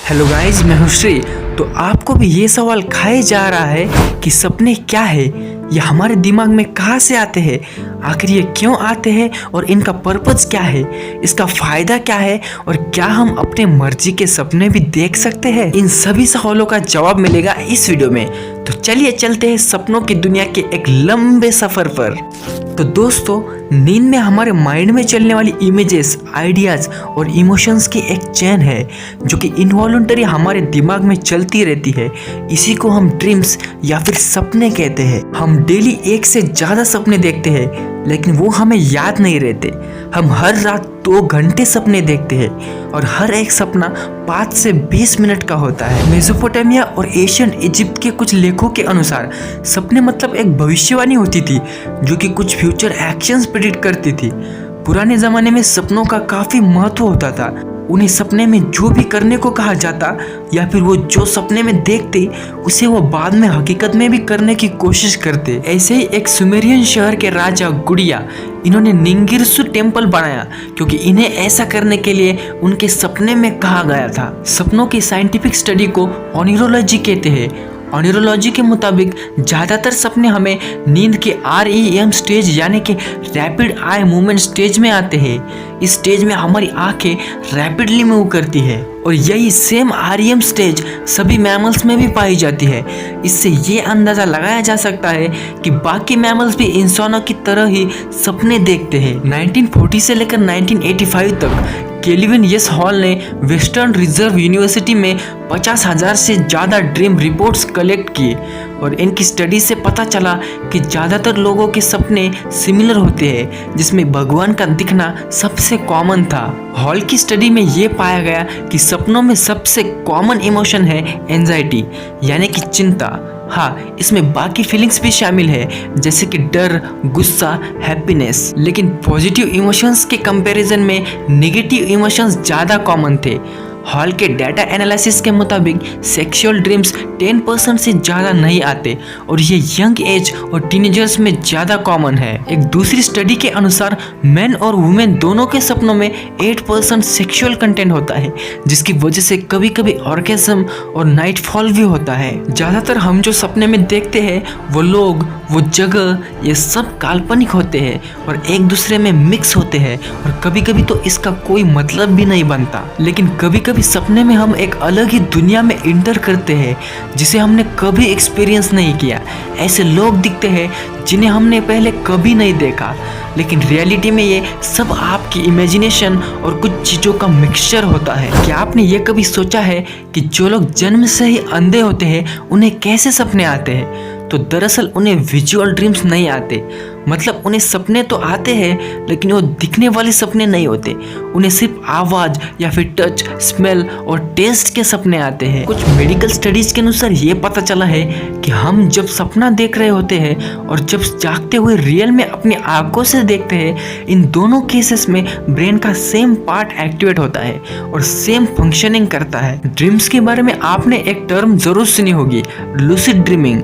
Hello guys, मैं हूँ श्री। तो आपको भी ये सवाल खाए जा रहा है कि सपने क्या है, ये हमारे दिमाग में कहाँ से आते हैं, आखिर ये क्यों आते हैं और इनका पर्पस क्या है, इसका फायदा क्या है और क्या हम अपने मर्जी के सपने भी देख सकते हैं। इन सभी सवालों का जवाब मिलेगा इस वीडियो में। तो चलिए चलते हैं सपनों की दुनिया के एक लंबे सफर पर। तो दोस्तों, नींद में हमारे माइंड में चलने वाली इमेजेस, आइडियाज और इमोशंस की एक चेन है जो कि इनवॉलंटरी हमारे दिमाग में चलती रहती है। इसी को हम ड्रीम्स या फिर सपने कहते हैं। हम डेली एक से ज़्यादा सपने देखते हैं लेकिन वो हमें याद नहीं रहते। हम हर रात 2 घंटे सपने देखते हैं और हर एक सपना 5 से 20 मिनट का होता है। मेसोपोटामिया और एशियन इजिप्ट के कुछ लेखों के अनुसार सपने मतलब एक भविष्यवाणी होती थी जो कि कुछ फ्यूचर एक्शंस प्रेडिक्ट करती थी। पुराने ज़माने में सपनों का काफ़ी महत्व होता था। उन्हें सपने में जो भी करने को कहा जाता या फिर वो जो सपने में देखते उसे वो बाद में हकीकत में भी करने की कोशिश करते। ऐसे ही एक सुमेरियन शहर के राजा गुड़िया, इन्होंने निंगिरसु टेम्पल बनाया क्योंकि इन्हें ऐसा करने के लिए उनके सपने में कहा गया था। सपनों की साइंटिफिक स्टडी को ओनिरोलॉजी कहते हैं। ओनिरोलॉजी के मुताबिक ज़्यादातर सपने हमें नींद के REM स्टेज यानी कि रैपिड आई मूवमेंट स्टेज में आते हैं। इस स्टेज में हमारी आंखें रैपिडली मूव करती है और यही सेम REM स्टेज सभी मैमल्स में भी पाई जाती है। इससे ये अंदाज़ा लगाया जा सकता है कि बाकी मैमल्स भी इंसानों की तरह ही सपने देखते हैं। 1940 से लेकर 1985 तक केल्विन यस हॉल ने वेस्टर्न रिजर्व यूनिवर्सिटी में 50,000 से ज़्यादा ड्रीम रिपोर्ट्स कलेक्ट किए और इनकी स्टडी से पता चला कि ज़्यादातर लोगों के सपने सिमिलर होते हैं, जिसमें भगवान का दिखना सबसे कॉमन था। हॉल की स्टडी में ये पाया गया कि सपनों में सबसे कॉमन इमोशन है एंजाइटी यानी कि चिंता। हाँ, इसमें बाकी फीलिंग्स भी शामिल है जैसे कि डर, गुस्सा, हैप्पीनेस। लेकिन पॉजिटिव इमोशंस के कंपैरिजन में नेगेटिव इमोशंस ज़्यादा कॉमन थे। हॉल के डाटा एनालिसिस के मुताबिक सेक्सुअल ड्रीम्स 10% से ज़्यादा नहीं आते और ये यंग एज और टीनेजर्स में ज़्यादा कॉमन है। एक दूसरी स्टडी के अनुसार मेन और वुमेन दोनों के सपनों में 8% सेक्सुअल कंटेंट होता है, जिसकी वजह से कभी कभी ऑर्गेज्म और नाइटफॉल भी होता है। ज़्यादातर हम जो सपने में देखते हैं वो लोग, वो जगह, ये सब काल्पनिक होते हैं और एक दूसरे में मिक्स होते हैं और कभी कभी तो इसका कोई मतलब भी नहीं बनता। लेकिन कभी कभी सपने में हम एक अलग ही दुनिया में इंटर करते हैं जिसे हमने कभी एक्सपीरियंस नहीं किया। ऐसे लोग दिखते हैं जिन्हें हमने पहले कभी नहीं देखा, लेकिन रियलिटी में ये सब आपकी इमेजिनेशन और कुछ चीज़ों का मिक्सचर होता है। क्या आपने ये कभी सोचा है कि जो लोग जन्म से ही अंधे होते हैं उन्हें कैसे सपने आते हैं? तो दरअसल उन्हें विजुअल ड्रीम्स नहीं आते, मतलब उन्हें सपने तो आते हैं लेकिन वो दिखने वाले सपने नहीं होते। उन्हें सिर्फ आवाज़ या फिर टच, स्मेल और टेस्ट के सपने आते हैं। कुछ मेडिकल स्टडीज़ के अनुसार ये पता चला है कि हम जब सपना देख रहे होते हैं और जब जागते हुए रियल में अपनी आंखों से देखते हैं, इन दोनों केसेस में ब्रेन का सेम पार्ट एक्टिवेट होता है और सेम फंक्शनिंग करता है। ड्रीम्स के बारे में आपने एक टर्म ज़रूर सुनी होगी, लूसिड ड्रीमिंग।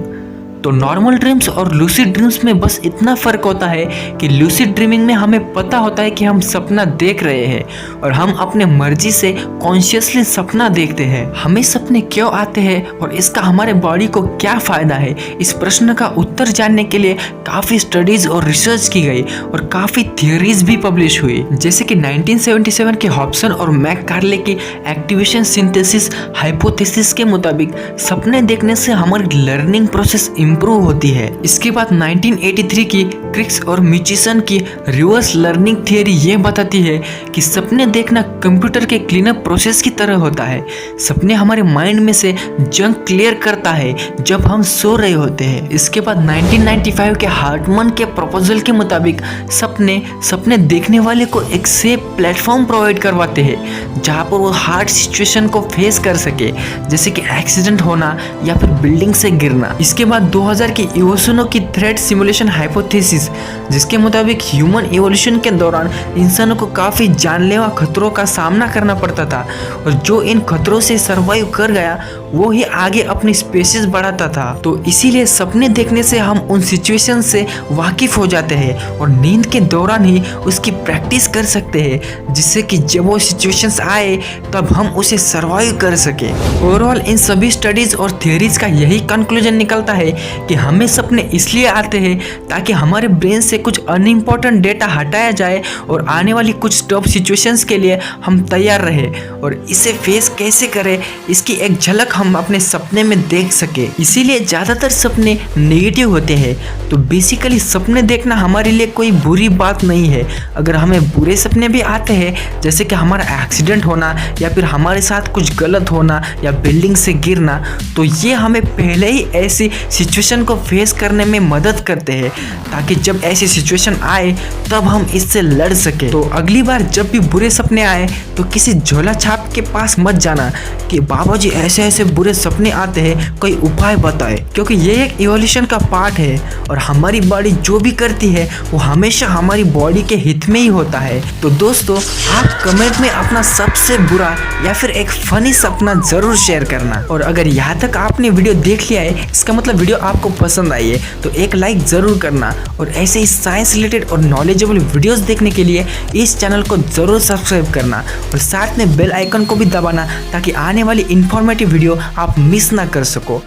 तो नॉर्मल ड्रीम्स और लूसिड ड्रीम्स में बस इतना फ़र्क होता है कि लूसिड ड्रीमिंग में हमें पता होता है कि हम सपना देख रहे हैं और हम अपने मर्जी से कॉन्शियसली सपना देखते हैं। हमें सपने क्यों आते हैं और इसका हमारे बॉडी को क्या फ़ायदा है, इस प्रश्न का उत्तर जानने के लिए काफ़ी स्टडीज़ और रिसर्च की गई और काफ़ी थियरीज भी पब्लिश हुई। जैसे कि 1977 के हॉब्सन और मैककार्ले की एक्टिवेशन सिंथेसिस हाइपोथेसिस के मुताबिक सपने देखने से हमारी लर्निंग प्रोसेस इंप्रूव होती है। इसके बाद 1983 की क्रिक्स और मिचिसन की रिवर्स लर्निंग थियरी ये बताती है कि सपने देखना कंप्यूटर के क्लीनअप प्रोसेस की तरह होता है। सपने हमारे माइंड में से जंक क्लियर करता है जब हम सो रहे होते हैं। इसके बाद 1995 के हार्टमन के प्रपोजल के मुताबिक सपने देखने वाले को एक सेफ प्लेटफॉर्म प्रोवाइड करवाते हैं जहाँ पर वो हार्ड सिचुएशन को फेस कर सके, जैसे कि एक्सीडेंट होना या फिर बिल्डिंग से गिरना। इसके बाद 2000 की इवोल्यूशन की थ्रेट सिमुलेशन हाइपोथेसिस, जिसके मुताबिक ह्यूमन इवोल्यूशन के दौरान इंसानों को काफ़ी जानलेवा खतरों का सामना करना पड़ता था और जो इन खतरों से सर्वाइव कर गया वो ही आगे अपनी स्पेशीज बढ़ाता था। तो इसीलिए सपने देखने से हम उन सिचुएशन से वाकिफ हो जाते हैं और नींद के दौरान ही उसकी प्रैक्टिस कर सकते हैं, जिससे कि जब वो सिचुएशंस आए तब हम उसे सर्वाइव कर सके। ओवरऑल इन सभी स्टडीज और थियरीज का यही कंक्लूजन निकलता है कि हमें सपने इसलिए आते हैं ताकि हमारे ब्रेन से कुछ अनइम्पोर्टेंट डेटा हटाया जाए और आने वाली कुछ टफ सिचुएशंस के लिए हम तैयार रहे और इसे फेस कैसे करें इसकी एक झलक हम अपने सपने में देख सके। इसीलिए ज़्यादातर सपने नेगेटिव होते हैं। तो बेसिकली सपने देखना हमारे लिए कोई बुरी बात नहीं है। अगर हमें बुरे सपने भी आते हैं, जैसे कि हमारा एक्सीडेंट होना या फिर हमारे साथ कुछ गलत होना या बिल्डिंग से गिरना, तो ये हमें पहले ही ऐसी सिचुएशन को फेस करने में मदद करते हैं ताकि जब ऐसी सिचुएशन आए तब हम इससे लड़ सके। तो अगली बार जब भी बुरे सपने आए तो किसी झोला छाप के पास मत जाना कि बाबा जी ऐसे ऐसे बुरे सपने आते हैं, कोई उपाय बताए, क्योंकि ये एक इवोल्यूशन का पार्ट है और हमारी बॉडी जो भी करती है वो हमेशा हमारी बॉडी के हित में ही होता है। तो दोस्तों, आप कमेंट में अपना सबसे बुरा या फिर एक फनी सपना जरूर शेयर करना। और अगर यहाँ तक आपने वीडियो देख लिया है, इसका मतलब वीडियो आपको पसंद आई है, तो एक लाइक जरूर करना और ऐसे ही साइंस रिलेटेड और नॉलेजेबल वीडियोस देखने के लिए इस चैनल को जरूर सब्सक्राइब करना और साथ में बेल आइकन को भी दबाना ताकि आने वाली इंफॉर्मेटिव वीडियो आप मिस ना कर सको।